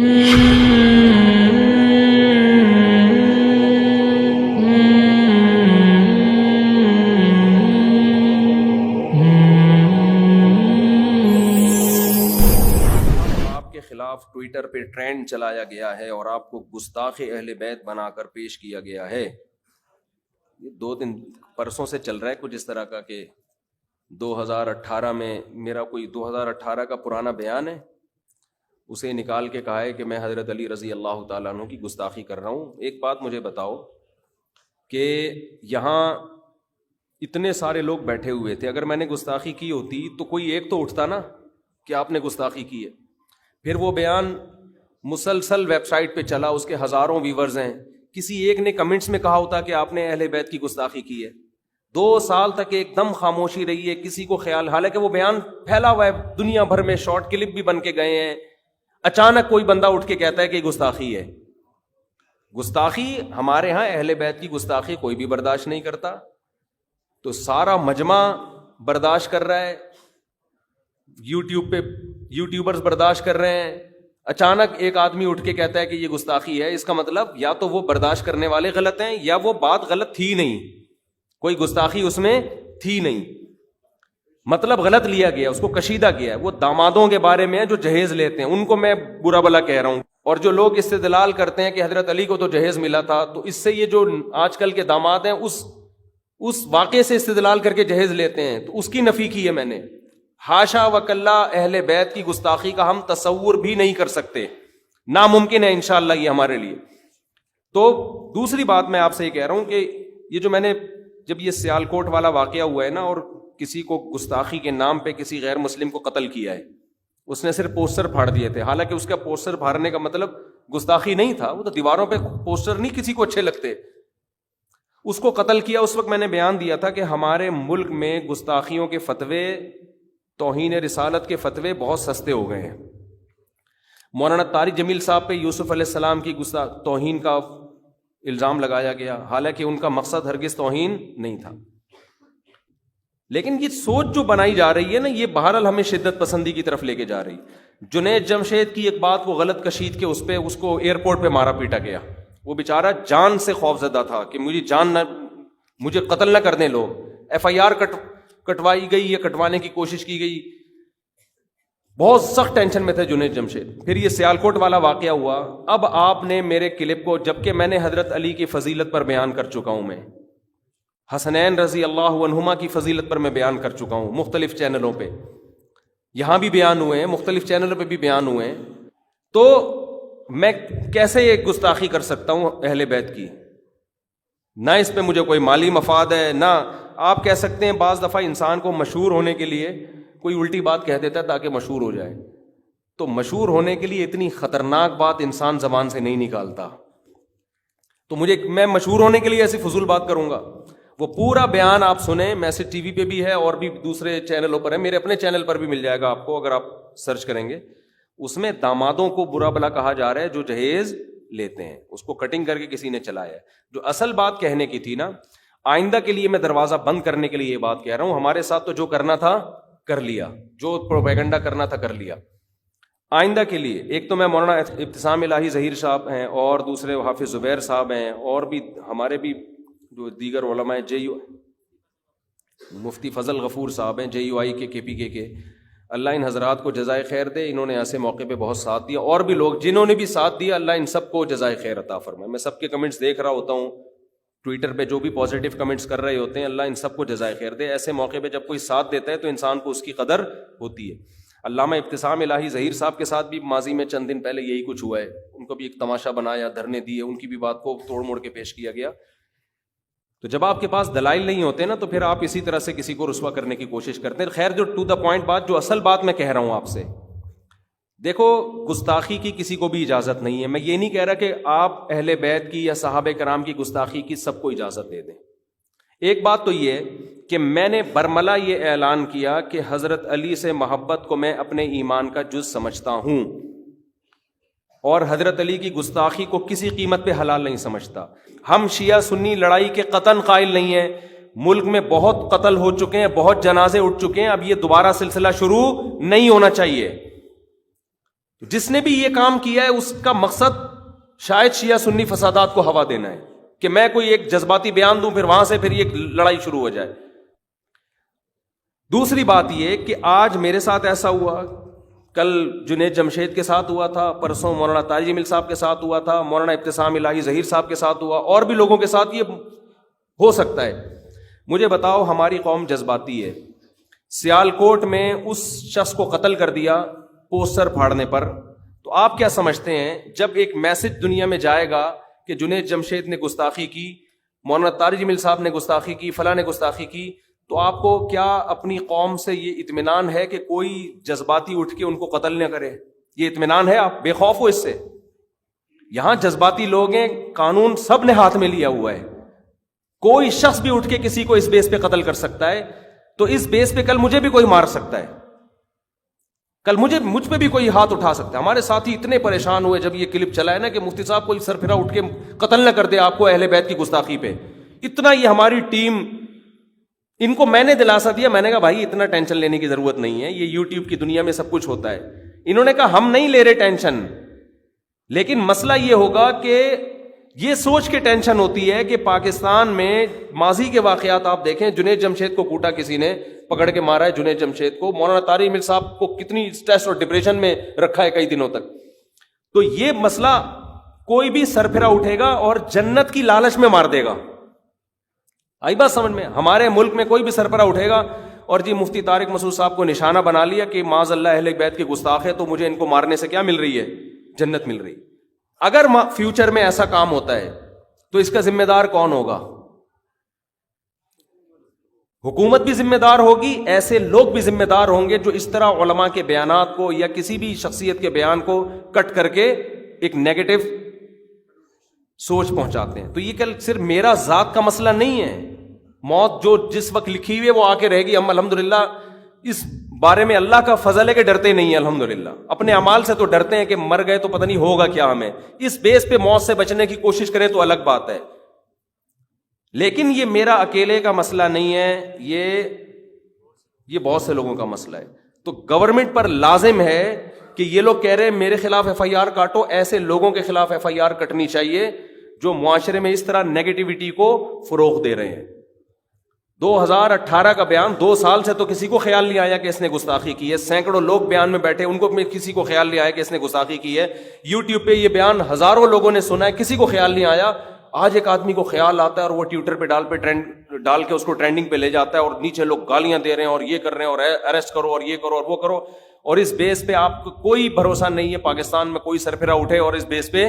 خلاف ٹویٹر پہ ٹرینڈ چلایا گیا ہے اور آپ کو گستاخ اہل بیت بنا کر پیش کیا گیا ہے. یہ 2 دن پرسوں سے چل رہا ہے کچھ اس طرح کا کہ 2018 میں میرا کوئی 2018 کا پرانا بیان ہے, اسے نکال کے کہا ہے کہ میں حضرت علی رضی اللہ تعالیٰ عنہ کی گستاخی کر رہا ہوں. ایک بات مجھے بتاؤ کہ یہاں اتنے سارے لوگ بیٹھے ہوئے تھے, اگر میں نے گستاخی کی ہوتی تو کوئی ایک تو اٹھتا نا کہ آپ نے گستاخی کی ہے. پھر وہ بیان مسلسل ویب سائٹ پہ چلا, اس کے ہزاروں ویورز ہیں, کسی ایک نے کمنٹس میں کہا ہوتا کہ آپ نے اہل بیت کی گستاخی کی ہے. 2 سال تک ایک دم خاموشی رہی ہے, کسی کو خیال, حالانکہ وہ بیان پھیلا ہوا ہے دنیا بھر میں, شارٹ کلپ بھی بن کے گئے ہیں. اچانک کوئی بندہ اٹھ کے کہتا ہے کہ گستاخی ہے. گستاخی ہمارے ہاں اہل بیت کی گستاخی کوئی بھی برداشت نہیں کرتا, تو سارا مجمع برداشت کر رہا ہے, یوٹیوب پہ یوٹیوبرز برداشت کر رہے ہیں. اچانک ایک آدمی اٹھ کے کہتا ہے کہ یہ گستاخی ہے, اس کا مطلب یا تو وہ برداشت کرنے والے غلط ہیں یا وہ بات غلط تھی نہیں, کوئی گستاخی اس میں تھی نہیں, مطلب غلط لیا گیا, اس کو کشیدہ کیا ہے. وہ دامادوں کے بارے میں جو جہیز لیتے ہیں ان کو میں برا بلا کہہ رہا ہوں, اور جو لوگ استدلال کرتے ہیں کہ حضرت علی کو تو جہیز ملا تھا, تو اس سے یہ جو آج کل کے داماد ہیں اس واقعے سے استدلال کر کے جہیز لیتے ہیں, تو اس کی نفی کی ہے میں نے. حاشا وکلا اہل بیت کی گستاخی کا ہم تصور بھی نہیں کر سکتے, ناممکن ہے انشاءاللہ یہ ہمارے لیے. تو دوسری بات میں آپ سے یہ کہہ رہا ہوں کہ یہ جو میں نے جب یہ سیالکوٹ والا واقعہ ہوا ہے نا, اور کسی کو گستاخی کے نام پہ کسی غیر مسلم کو قتل کیا ہے, اس نے صرف پوسٹر پھاڑ دیے تھے, حالانکہ اس کا پوسٹر پھاڑنے کا مطلب گستاخی نہیں تھا, وہ تو دیواروں پہ پوسٹر نہیں کسی کو اچھے لگتے. اس کو قتل کیا. اس وقت میں نے بیان دیا تھا کہ ہمارے ملک میں گستاخیوں کے فتوے, توہین رسالت کے فتوے بہت سستے ہو گئے ہیں. مولانا طارق جمیل صاحب پہ یوسف علیہ السلام کی توہین کا الزام لگایا گیا, حالانکہ ان کا مقصد ہرگز توہین نہیں تھا. لیکن یہ سوچ جو بنائی جا رہی ہے نا, یہ بہرحال ہمیں شدت پسندی کی طرف لے کے جا رہی. جنید جمشید کی ایک بات وہ غلط کشید کے اس کو ایئرپورٹ پہ مارا پیٹا گیا. وہ بیچارہ جان سے خوف زدہ تھا کہ مجھے قتل نہ کرنے لو. FIR کٹوائی گئی یا کٹوانے کی کوشش کی گئی. بہت سخت ٹینشن میں تھے جنید جمشید. پھر یہ سیالکوٹ والا واقعہ ہوا. اب آپ نے میرے کلپ کو, جبکہ میں نے حضرت علی کی فضیلت پر بیان کر چکا ہوں, میں حسنین رضی اللہ عنہما کی فضیلت پر میں بیان کر چکا ہوں مختلف چینلوں پہ, یہاں بھی بیان ہوئے ہیں, مختلف چینلوں پہ بھی بیان ہوئے ہیں. تو میں کیسے یہ گستاخی کر سکتا ہوں اہل بیت کی؟ نہ اس پہ مجھے کوئی مالی مفاد ہے, نہ آپ کہہ سکتے ہیں بعض دفعہ انسان کو مشہور ہونے کے لیے کوئی الٹی بات کہہ دیتا ہے تاکہ مشہور ہو جائے. تو مشہور ہونے کے لیے اتنی خطرناک بات انسان زبان سے نہیں نکالتا. تو میں مشہور ہونے کے لیے ایسی فضول بات کروں گا؟ وہ پورا بیان آپ سنیں, میسج ٹی وی پہ بھی ہے اور بھی دوسرے چینلوں پر ہے, میرے اپنے چینل پر بھی مل جائے گا آپ کو اگر آپ سرچ کریں گے. اس میں دامادوں کو برا بلا کہا جا رہا ہے جو جہیز لیتے ہیں, اس کو کٹنگ کر کے کسی نے چلایا ہے. جو اصل بات کہنے کی تھی نا, آئندہ کے لیے میں دروازہ بند کرنے کے لیے یہ بات کہہ رہا ہوں. ہمارے ساتھ تو جو کرنا تھا کر لیا, جو پروپیگنڈا کرنا تھا کر لیا. آئندہ کے لیے ایک تو میں مولانا ابتسام الہی ظہیر صاحب ہیں, اور دوسرے حافظ زبیر صاحب ہیں, اور بھی ہمارے بھی جو دیگر علماء مفتی فضل غفور صاحب ہیں JUI کے KPK کے, اللہ ان حضرات کو جزائے خیر دے, انہوں نے ایسے موقع پہ بہت ساتھ دیا. اور بھی لوگ جنہوں نے بھی ساتھ دیا, اللہ ان سب کو جزائے خیر عطا فرمائے. میں سب کے کمنٹس دیکھ رہا ہوتا ہوں ٹویٹر پہ, جو بھی پازیٹیو کمنٹس کر رہے ہوتے ہیں, اللہ ان سب کو جزائے خیر دے. ایسے موقع پہ جب کوئی ساتھ دیتا ہے تو انسان کو اس کی قدر ہوتی ہے. علامہ ابتسام الہی ظہیر صاحب کے ساتھ بھی ماضی میں چند دن پہلے یہی کچھ ہوا ہے. ان کو بھی ایک تماشا بنایا, دھرنے دیے, ان کی بھی بات کو توڑ موڑ کے پیش کیا گیا. تو جب آپ کے پاس دلائل نہیں ہوتے نا, تو پھر آپ اسی طرح سے کسی کو رسوا کرنے کی کوشش کرتے ہیں. خیر, جو ٹو دا پوائنٹ بات, جو اصل بات میں کہہ رہا ہوں آپ سے, دیکھو گستاخی کی کسی کو بھی اجازت نہیں ہے. میں یہ نہیں کہہ رہا کہ آپ اہل بیت کی یا صحابہ کرام کی گستاخی کی سب کو اجازت دے دیں. ایک بات تو یہ کہ میں نے برملا یہ اعلان کیا کہ حضرت علی سے محبت کو میں اپنے ایمان کا جز سمجھتا ہوں, اور حضرت علی کی گستاخی کو کسی قیمت پہ حلال نہیں سمجھتا. ہم شیعہ سنی لڑائی کے قطعاً قائل نہیں ہیں. ملک میں بہت قتل ہو چکے ہیں, بہت جنازے اٹھ چکے ہیں, اب یہ دوبارہ سلسلہ شروع نہیں ہونا چاہیے. تو جس نے بھی یہ کام کیا ہے اس کا مقصد شاید شیعہ سنی فسادات کو ہوا دینا ہے کہ میں کوئی ایک جذباتی بیان دوں، پھر وہاں سے پھر یہ لڑائی شروع ہو جائے۔ دوسری بات یہ کہ آج میرے ساتھ ایسا ہوا، کل جنید جمشید کے ساتھ ہوا تھا، پرسوں مولانا طارق جمیل صاحب کے ساتھ ہوا تھا، مولانا ابتسام الہی ظہیر صاحب کے ساتھ ہوا، اور بھی لوگوں کے ساتھ یہ ہو سکتا ہے۔ مجھے بتاؤ، ہماری قوم جذباتی ہے، سیالکوٹ میں اس شخص کو قتل کر دیا پوسٹر پھاڑنے پر، تو آپ کیا سمجھتے ہیں جب ایک میسج دنیا میں جائے گا کہ جنید جمشید نے گستاخی کی، مولانا طارق جمیل صاحب نے گستاخی کی، فلاں نے گستاخی کی، تو آپ کو کیا اپنی قوم سے یہ اطمینان ہے کہ کوئی جذباتی اٹھ کے ان کو قتل نہ کرے؟ یہ اطمینان ہے؟ آپ بے خوف ہو اس سے؟ یہاں جذباتی لوگ ہیں، قانون سب نے ہاتھ میں لیا ہوا ہے، کوئی شخص بھی اٹھ کے کسی کو اس بیس پہ قتل کر سکتا ہے، تو اس بیس پہ کل مجھے بھی کوئی مار سکتا ہے، کل مجھ پہ بھی کوئی ہاتھ اٹھا سکتا ہے۔ ہمارے ساتھی اتنے پریشان ہوئے جب یہ کلپ چلا ہے نا کہ مفتی صاحب کوئی سرفراہ اٹھ کے قتل نہ کر دے آپ کو اہل بیت کی گستاخی پہ، اتنا یہ ہماری ٹیم، ان کو میں نے دلاسا دیا، میں نے کہا بھائی اتنا ٹینشن لینے کی ضرورت نہیں ہے، یہ یوٹیوب کی دنیا میں سب کچھ ہوتا ہے۔ انہوں نے کہا ہم نہیں لے رہے ٹینشن، لیکن مسئلہ یہ ہوگا کہ یہ سوچ کے ٹینشن ہوتی ہے کہ پاکستان میں ماضی کے واقعات آپ دیکھیں، جنید جمشید کو کوٹا کسی نے پکڑ کے مارا ہے، جنید جمشید کو، مولانا طارق جمیل صاحب کو کتنی اسٹریس اور ڈپریشن میں رکھا ہے کئی دنوں تک۔ تو یہ مسئلہ کوئی بھی سرفرا اٹھے گا اور جنت کی لالچ میں مار دے گا۔ آئی بات سمجھ میں؟ ہمارے ملک میں کوئی بھی سربراہ اٹھے گا اور جی مفتی طارق مسعود صاحب کو نشانہ بنا لیا کہ معاذ اللہ اہل بیت کے گستاخ ہے، تو مجھے ان کو مارنے سے کیا مل رہی ہے؟ جنت مل رہی۔ اگر فیوچر میں ایسا کام ہوتا ہے تو اس کا ذمہ دار کون ہوگا؟ حکومت بھی ذمہ دار ہوگی، ایسے لوگ بھی ذمہ دار ہوں گے جو اس طرح علماء کے بیانات کو یا کسی بھی شخصیت کے بیان کو کٹ کر کے ایک نیگیٹو سوچ پہنچاتے ہیں۔ تو یہ کل صرف میرا ذات کا مسئلہ نہیں ہے، موت جو جس وقت لکھی ہوئی ہے وہ آ کے رہے گی۔ ہم الحمدللہ اس بارے میں اللہ کا فضل ہے کہ ڈرتے نہیں ہیں، الحمدللہ اپنے اعمال سے تو ڈرتے ہیں کہ مر گئے تو پتہ نہیں ہوگا کیا ہمیں، اس بیس پہ موت سے بچنے کی کوشش کریں تو الگ بات ہے، لیکن یہ میرا اکیلے کا مسئلہ نہیں ہے، یہ بہت سے لوگوں کا مسئلہ ہے۔ تو گورنمنٹ پر لازم ہے کہ یہ لوگ کہہ رہے ہیں میرے خلاف ایف آئی آر کاٹو، ایسے لوگوں کے خلاف ایف آئی آر کٹنی چاہیے جو معاشرے میں اس طرح نیگیٹیوٹی کو فروغ دے رہے ہیں۔ 2018 کا بیان، 2 سال سے تو کسی کو خیال نہیں آیا کہ اس نے گستاخی کی ہے، سینکڑوں لوگ بیان میں بیٹھے، ان کو کسی کو خیال نہیں آیا کہ اس نے گستاخی کی ہے، یوٹیوب پہ یہ بیان ہزاروں لوگوں نے سنا ہے، کسی کو خیال نہیں آیا۔ آج ایک آدمی کو خیال آتا ہے اور وہ ٹویٹر پہ ڈال کے اس کو ٹرینڈنگ پہ لے جاتا ہے، اور نیچے لوگ گالیاں دے رہے ہیں اور یہ کر رہے ہیں اور اریسٹ کرو اور یہ کرو اور وہ کرو، اور اس بیس پہ آپ کو کوئی بھروسہ نہیں ہے پاکستان میں کوئی سرفراہ اٹھے اور اس بیس پہ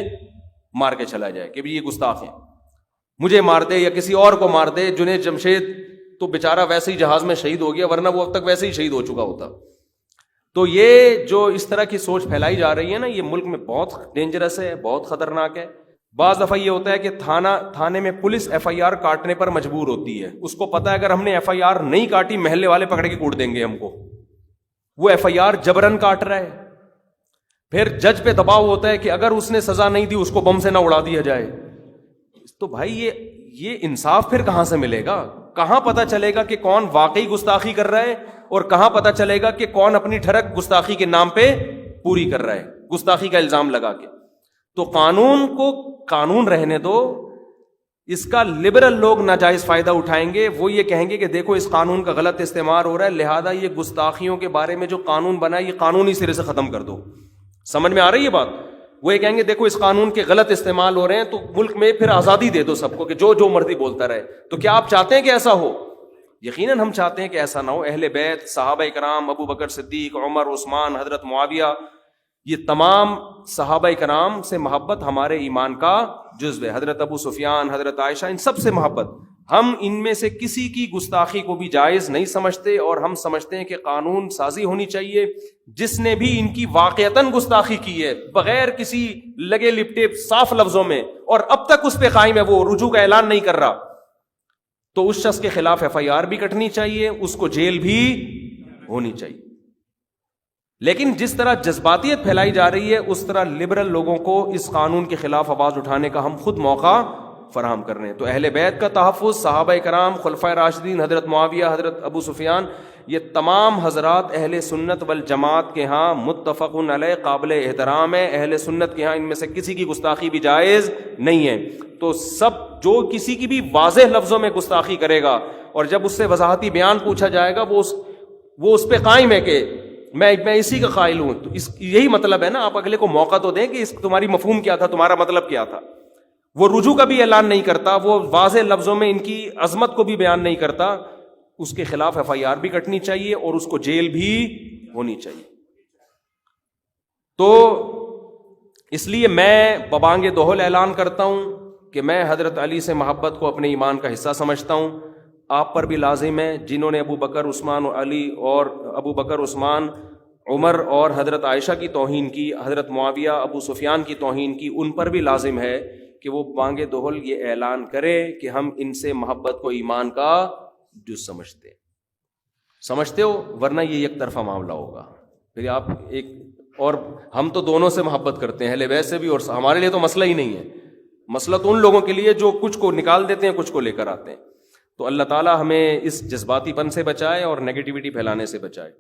مار کے چلا جائے کہ بھی یہ گستاخ ہے، مجھے مار دے یا کسی اور کو مار دے۔ جنید جمشید تو بیچارہ ویسے ہی جہاز میں شہید ہو گیا، ورنہ وہ اب تک ویسے ہی شہید ہو چکا ہوتا۔ تو یہ جو اس طرح کی سوچ پھیلائی جا رہی ہے نا، یہ ملک میں بہت ڈینجرس ہے، بہت خطرناک ہے۔ بعض دفعہ یہ ہوتا ہے کہ تھانے میں پولیس ایف آئی آر کاٹنے پر مجبور ہوتی ہے، اس کو پتا ہے اگر ہم نے ایف آئی آر نہیں کاٹی محلے والے پکڑ کے کوٹ دیں گے ہم کو، وہ ایف آئی آر جبرن کاٹ رہا ہے۔ پھر جج پہ دباؤ ہوتا ہے کہ اگر اس نے سزا نہیں دی اس کو بم سے نہ اڑا دیا جائے۔ تو بھائی یہ انصاف پھر کہاں سے ملے گا؟ کہاں پتا چلے گا کہ کون واقعی گستاخی کر رہا ہے اور کہاں پتا چلے گا کہ کون اپنی ٹھڑک گستاخی کے نام پہ پوری کر رہا ہے، گستاخی کا الزام لگا کے؟ تو قانون کو قانون رہنے دو، اس کا لبرل لوگ ناجائز فائدہ اٹھائیں گے، وہ یہ کہیں گے کہ دیکھو اس قانون کا غلط استعمال ہو رہا ہے، لہذا یہ گستاخیوں کے بارے میں جو قانون بنا ہے یہ قانونی سرے سے ختم کر دو۔ سمجھ میں آ رہی ہے بات؟ وہ یہ کہیں گے دیکھو اس قانون کے غلط استعمال ہو رہے ہیں، تو ملک میں پھر آزادی دے دو سب کو کہ جو مرضی بولتا رہے۔ تو کیا آپ چاہتے ہیں کہ ایسا ہو؟ یقیناً ہم چاہتے ہیں کہ ایسا نہ ہو۔ اہل بیت، صحابہ کرام، ابو بکر صدیق، عمر، عثمان، حضرت معاویہ، یہ تمام صحابہ کرام سے محبت ہمارے ایمان کا جزو ہے۔ حضرت ابو سفیان، حضرت عائشہ، ان سب سے محبت۔ ہم ان میں سے کسی کی گستاخی کو بھی جائز نہیں سمجھتے، اور ہم سمجھتے ہیں کہ قانون سازی ہونی چاہیے۔ جس نے بھی ان کی واقعتاً گستاخی کی ہے بغیر کسی لگے لپٹے صاف لفظوں میں، اور اب تک اس پہ قائم ہے، وہ رجوع کا اعلان نہیں کر رہا، تو اس شخص کے خلاف ایف آئی آر بھی کٹنی چاہیے، اس کو جیل بھی ہونی چاہیے۔ لیکن جس طرح جذباتیت پھیلائی جا رہی ہے، اس طرح لبرل لوگوں کو اس قانون کے خلاف آواز اٹھانے کا ہم خود موقع فراہم کر رہے ہیں. تو اہل بیت کا تحفظ، صحابہ کرام، خلفائے راشدین، حضرت معاویہ، حضرت ابو سفیان، یہ تمام حضرات اہل سنت والجماعت کے ہاں متفق علیہ قابل احترام ہے. اہل سنت کے ہاں ان میں سے کسی کی گستاخی بھی جائز نہیں ہے. تو سب جو کسی کی بھی واضح لفظوں میں گستاخی کرے گا اور جب اس سے وضاحتی بیان پوچھا جائے گا وہ اس پہ قائم ہے کہ میں اسی کا قائل ہوں. تو یہی مطلب ہے نا, آپ اگلے کو موقع تو دیں کہ تمہاری مفہوم کیا تھا, تمہارا مطلب کیا تھا. وہ رجوع کا بھی اعلان نہیں کرتا, وہ واضح لفظوں میں ان کی عظمت کو بھی بیان نہیں کرتا, اس کے خلاف FIR بھی کٹنی چاہیے اور اس کو جیل بھی ہونی چاہیے. تو اس لیے میں ببانگ دہل اعلان کرتا ہوں کہ میں حضرت علی سے محبت کو اپنے ایمان کا حصہ سمجھتا ہوں. آپ پر بھی لازم ہے, جنہوں نے ابو بکر عثمان علی اور ابو بکر عثمان عمر اور حضرت عائشہ کی توہین کی, حضرت معاویہ ابو سفیان کی توہین کی, ان پر بھی لازم ہے کہ وہ بانگ دہل یہ اعلان کرے کہ ہم ان سے محبت کو ایمان کا جز سمجھتے ہو, ورنہ یہ یک طرفہ معاملہ ہوگا. پھر آپ اور ہم تو دونوں سے محبت کرتے ہیں, اہل بیت سے بھی, اور ہمارے لیے تو مسئلہ ہی نہیں ہے. مسئلہ تو ان لوگوں کے لیے جو کچھ کو نکال دیتے ہیں, کچھ کو لے کر آتے ہیں. تو اللہ تعالیٰ ہمیں اس جذباتی پن سے بچائے اور نیگیٹیوٹی پھیلانے سے بچائے.